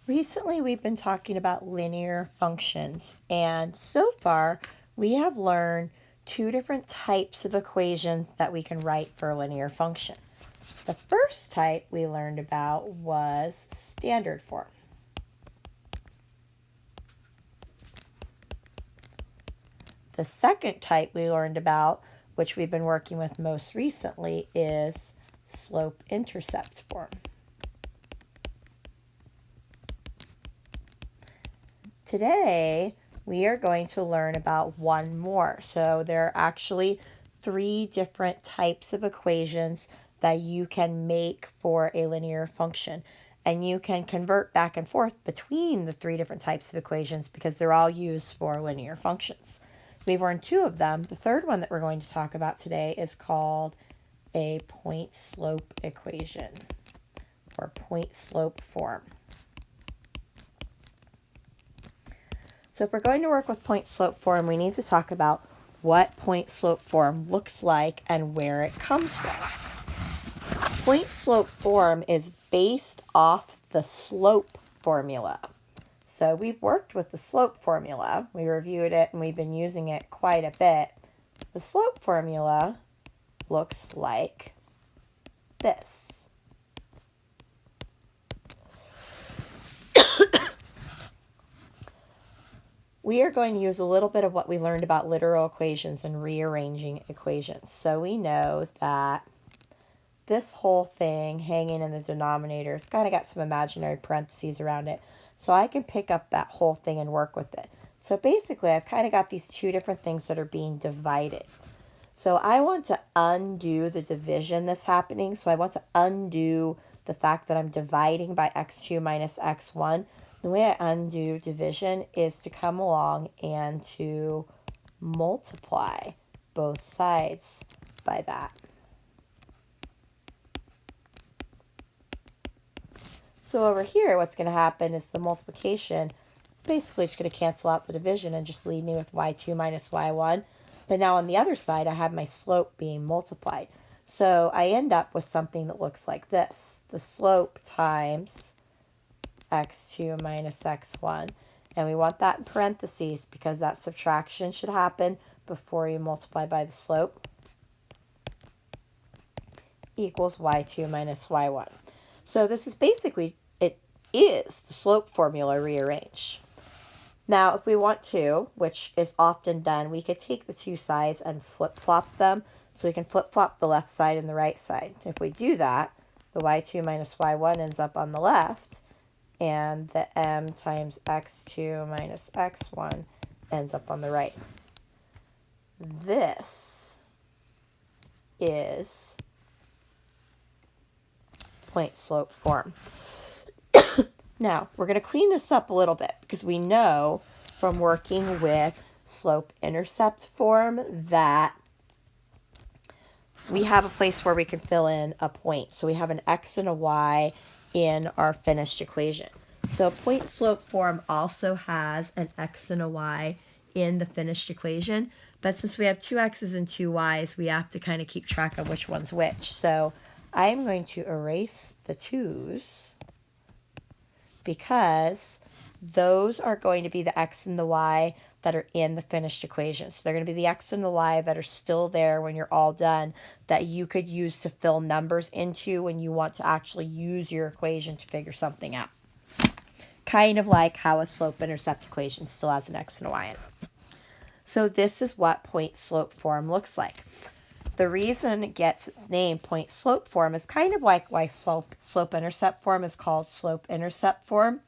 Recently, we've been talking about linear functions, and so far we have learned two different types of equations that we can write for a linear function. The first type we learned about was standard form. The second type we learned about, which we've been working with most recently, is slope-intercept form. Today, we are going to learn about one more. So there are actually three different types of equations that you can make for a linear function. And you can convert back and forth between the three different types of equations because they're all used for linear functions. We've learned two of them. The third one that we're going to talk about today is called a point-slope equation, or point-slope form. So if we're going to work with point-slope form, we need to talk about what point-slope form looks like and where it comes from. Point-slope form is based off the slope formula. So we've worked with the slope formula. We reviewed it and we've been using it quite a bit. The slope formula looks like this. We are going to use a little bit of what we learned about literal equations and rearranging equations. So we know that this whole thing hanging in the denominator, it's kind of got some imaginary parentheses around it. So I can pick up that whole thing and work with it. So basically, I've kind of got these two different things that are being divided. So I want to undo the division that's happening. So I want to undo the fact that I'm dividing by x2 minus x1. The way I undo division is to come along and to multiply both sides by that. So over here, what's going to happen is the multiplication is basically just going to cancel out the division and just leave me with y2 minus y1. But now on the other side, I have my slope being multiplied. So I end up with something that looks like this. The slope times x2 minus x1. And we want that in parentheses because that subtraction should happen before you multiply by the slope, equals y2 minus y1. So this is basically, it is the slope formula rearranged. Now, if we want to, which is often done, we could take the two sides and flip-flop them. So we can flip-flop the left side and the right side. If we do that, the y2 minus y1 ends up on the left, and the m times x2 minus x1 ends up on the right. This is point-slope form. Now, we're going to clean this up a little bit because we know from working with slope-intercept form that we have a place where we can fill in a point. So we have an x and a y in our finished equation. So point-slope form also has an x and a y in the finished equation. But since we have two x's and two y's, we have to kind of keep track of which one's which. So I'm going to erase the 2's because those are going to be the x and the y that are in the finished equation. So they're going to be the x and the y that are still there when you're all done that you could use to fill numbers into when you want to actually use your equation to figure something out. Kind of like how a slope-intercept equation still has an x and a y in it. So this is what point-slope form looks like. The reason it gets its name, point-slope form, is kind of like why slope-intercept form is called slope-intercept form.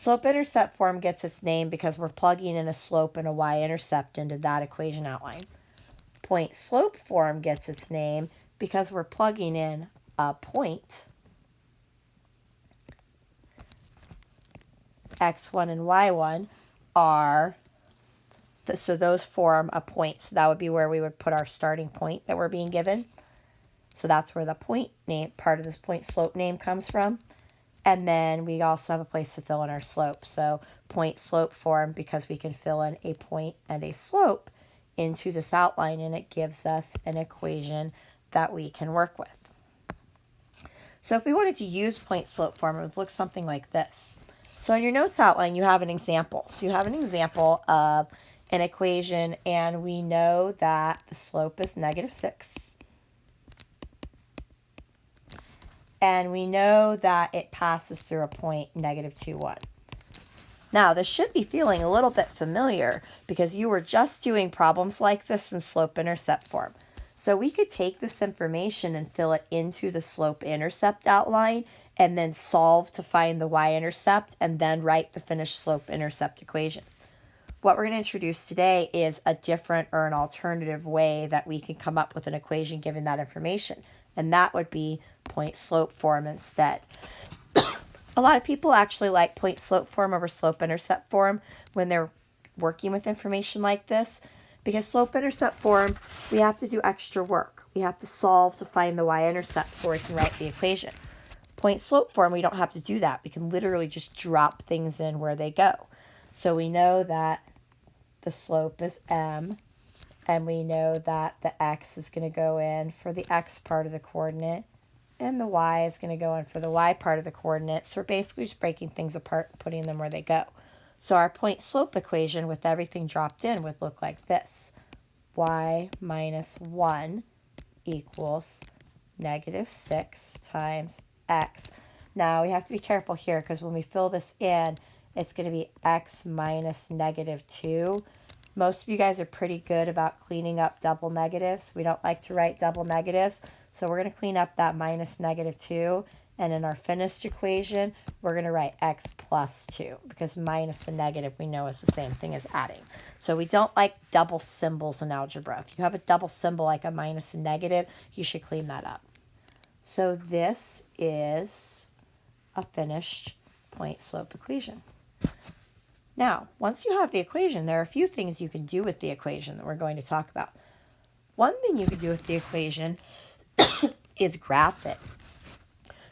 Slope-intercept form gets its name because we're plugging in a slope and a y-intercept into that equation outline. Point-slope form gets its name because we're plugging in a point, x1 and y1 are, so those form a point. So that would be where we would put our starting point that we're being given. So that's where the point name, part of this point-slope name comes from. And then we also have a place to fill in our slope. So point-slope form because we can fill in a point and a slope into this outline, and it gives us an equation that we can work with. So if we wanted to use point-slope form, it would look something like this. So in your notes outline, you have an example. So you have an example of an equation, and we know that the slope is -6. And we know that it passes through a point -2, 1. Now, this should be feeling a little bit familiar because you were just doing problems like this in slope-intercept form. So we could take this information and fill it into the slope-intercept outline and then solve to find the y-intercept and then write the finished slope-intercept equation. What we're going to introduce today is a different or an alternative way that we can come up with an equation given that information, and that would be point-slope form instead. A lot of people actually like point-slope form over slope-intercept form when they're working with information like this, because slope-intercept form, we have to do extra work. We have to solve to find the y-intercept before we can write the equation. Point-slope form, we don't have to do that. We can literally just drop things in where they go. So we know that the slope is m, and we know that the x is going to go in for the x part of the coordinate, and the y is going to go in for the y part of the coordinate. So we're basically just breaking things apart and putting them where they go. So our point-slope equation with everything dropped in would look like this. Y minus 1 equals -6 times x. Now we have to be careful here because when we fill this in, it's going to be x minus -2. Most of you guys are pretty good about cleaning up double negatives. We don't like to write double negatives, so we're going to clean up that minus -2. And in our finished equation, we're going to write x plus 2 because minus and negative we know is the same thing as adding. So we don't like double symbols in algebra. If you have a double symbol like a minus and negative, you should clean that up. So this is a finished point-slope equation. Now, once you have the equation, there are a few things you can do with the equation that we're going to talk about. One thing you can do with the equation is graph it.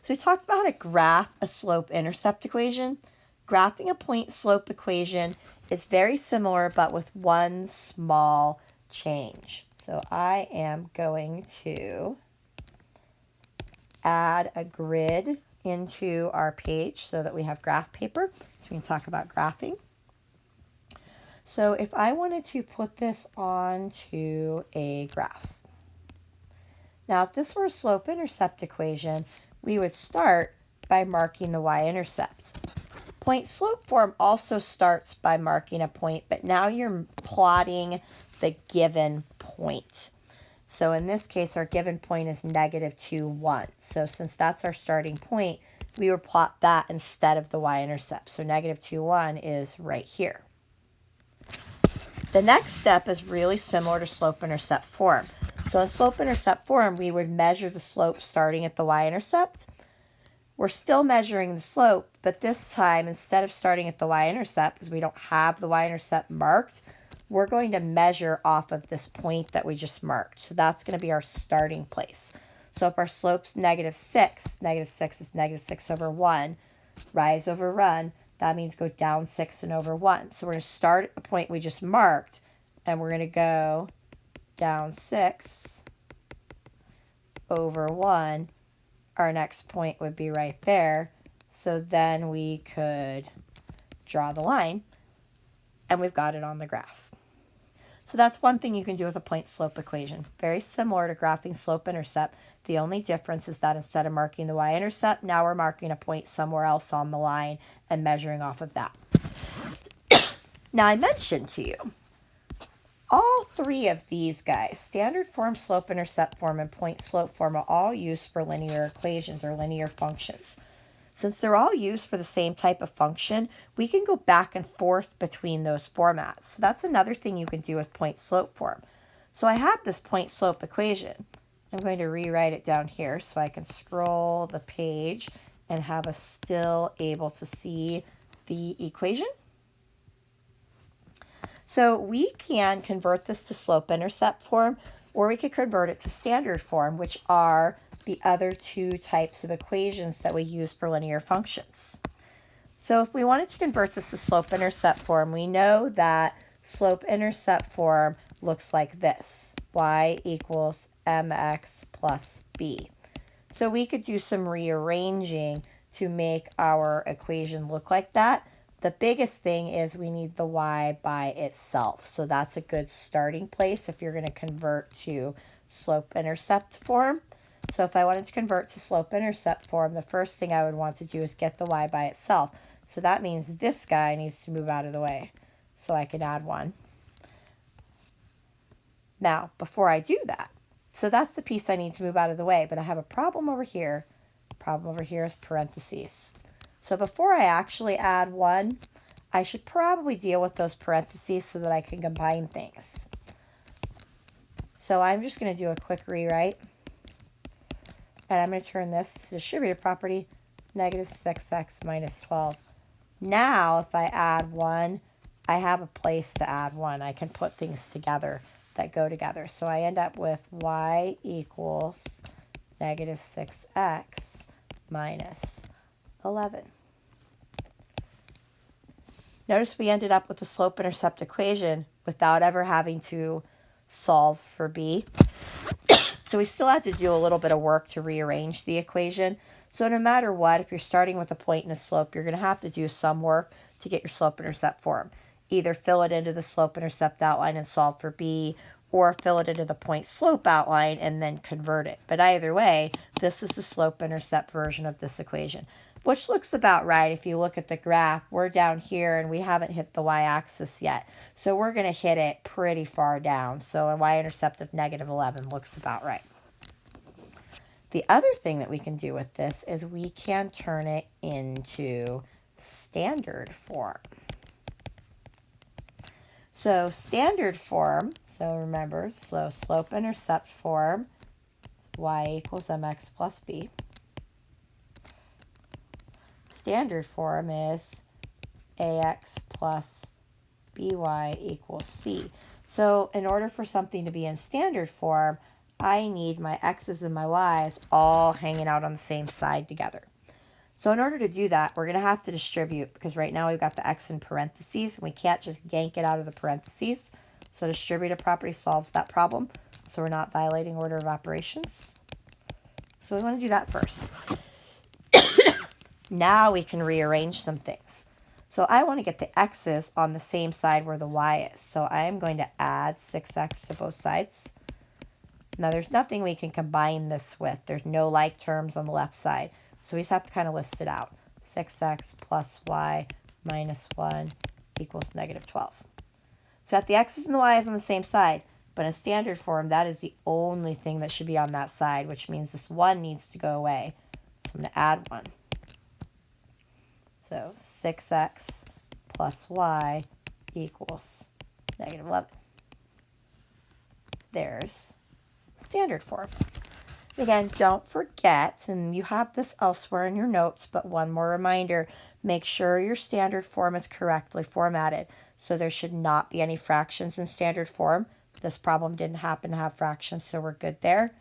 So we talked about how to graph a slope-intercept equation. Graphing a point-slope equation is very similar, but with one small change. So I am going to add a grid into our page so that we have graph paper. So we can talk about graphing. So if I wanted to put this onto a graph. Now, if this were a slope-intercept equation, we would start by marking the y-intercept. Point-slope form also starts by marking a point, but now you're plotting the given point. So in this case, our given point is -2, 1. So since that's our starting point, we would plot that instead of the y-intercept. So -2, 1 is right here. The next step is really similar to slope-intercept form. So in slope-intercept form, we would measure the slope starting at the y-intercept. We're still measuring the slope, but this time, instead of starting at the y-intercept, because we don't have the y-intercept marked, we're going to measure off of this point that we just marked. So that's going to be our starting place. So if our slope's -6, -6 is -6 over 1, rise over run, that means go down 6 and over 1. So we're going to start at the point we just marked, and we're going to go down 6 over 1. Our next point would be right there. So then we could draw the line, and we've got it on the graph. So that's one thing you can do with a point-slope equation. Very similar to graphing slope-intercept. The only difference is that instead of marking the y-intercept, now we're marking a point somewhere else on the line and measuring off of that. Now, I mentioned to you, all three of these guys, standard form, slope-intercept form, and point-slope form, are all used for linear equations or linear functions. Since they're all used for the same type of function, we can go back and forth between those formats. So that's another thing you can do with point-slope form. So I have this point-slope equation. I'm going to rewrite it down here so I can scroll the page and have us still able to see the equation. So we can convert this to slope-intercept form, or we could convert it to standard form, which are the other two types of equations that we use for linear functions. So if we wanted to convert this to slope-intercept form, we know that slope-intercept form looks like this. Y equals mx plus b. So we could do some rearranging to make our equation look like that. The biggest thing is we need the y by itself. So that's a good starting place if you're going to convert to slope-intercept form. So if I wanted to convert to slope-intercept form, the first thing I would want to do is get the y by itself. So that means this guy needs to move out of the way. So I can add 1. Now, before I do that, so that's the piece I need to move out of the way, but I have a problem over here. Problem over here is parentheses. So before I actually add 1, I should probably deal with those parentheses so that I can combine things. So I'm just going to do a quick rewrite. And I'm going to turn this to distributive property, negative 6x minus 12. Now, if I add 1, I have a place to add 1. I can put things together that go together. So I end up with y equals negative 6x minus 11. Notice we ended up with the slope-intercept equation without ever having to solve for b. So we still had to do a little bit of work to rearrange the equation. So no matter what, if you're starting with a point and a slope, you're going to have to do some work to get your slope-intercept form. Either fill it into the slope-intercept outline and solve for b, or fill it into the point-slope outline and then convert it. But either way, this is the slope-intercept version of this equation, which looks about right. If you look at the graph, we're down here and we haven't hit the y-axis yet. So we're going to hit it pretty far down. So a y-intercept of negative 11 looks about right. The other thing that we can do with this is we can turn it into standard form. So standard form, so remember, slope-intercept form, y equals mx plus b. Standard form is ax plus by equals c. So in order for something to be in standard form, I need my x's and my y's all hanging out on the same side together. So in order to do that, we're going to have to distribute, because right now we've got the x in parentheses, and we can't just yank it out of the parentheses. So distributive property solves that problem, so we're not violating order of operations. So we want to do that first. Now we can rearrange some things. So I want to get the x's on the same side where the y is. So I am going to add 6x to both sides. Now there's nothing we can combine this with. There's no like terms on the left side. So we just have to kind of list it out. 6x plus y minus 1 equals negative 12. So at the x's and the y's on the same side, but in standard form, that is the only thing that should be on that side, which means this 1 needs to go away. So I'm going to add 1. So 6x plus y equals negative 11. There's standard form. Again, don't forget, and you have this elsewhere in your notes, but one more reminder, make sure your standard form is correctly formatted. So there should not be any fractions in standard form. This problem didn't happen to have fractions, so we're good there.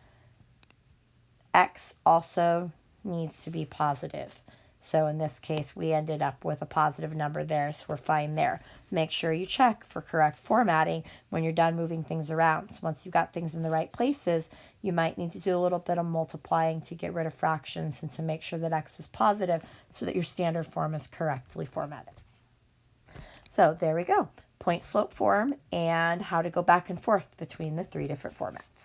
X also needs to be positive. So in this case, we ended up with a positive number there, so we're fine there. Make sure you check for correct formatting when you're done moving things around. So once you've got things in the right places, you might need to do a little bit of multiplying to get rid of fractions and to make sure that x is positive so that your standard form is correctly formatted. So there we go. Point slope form and how to go back and forth between the 3 different formats.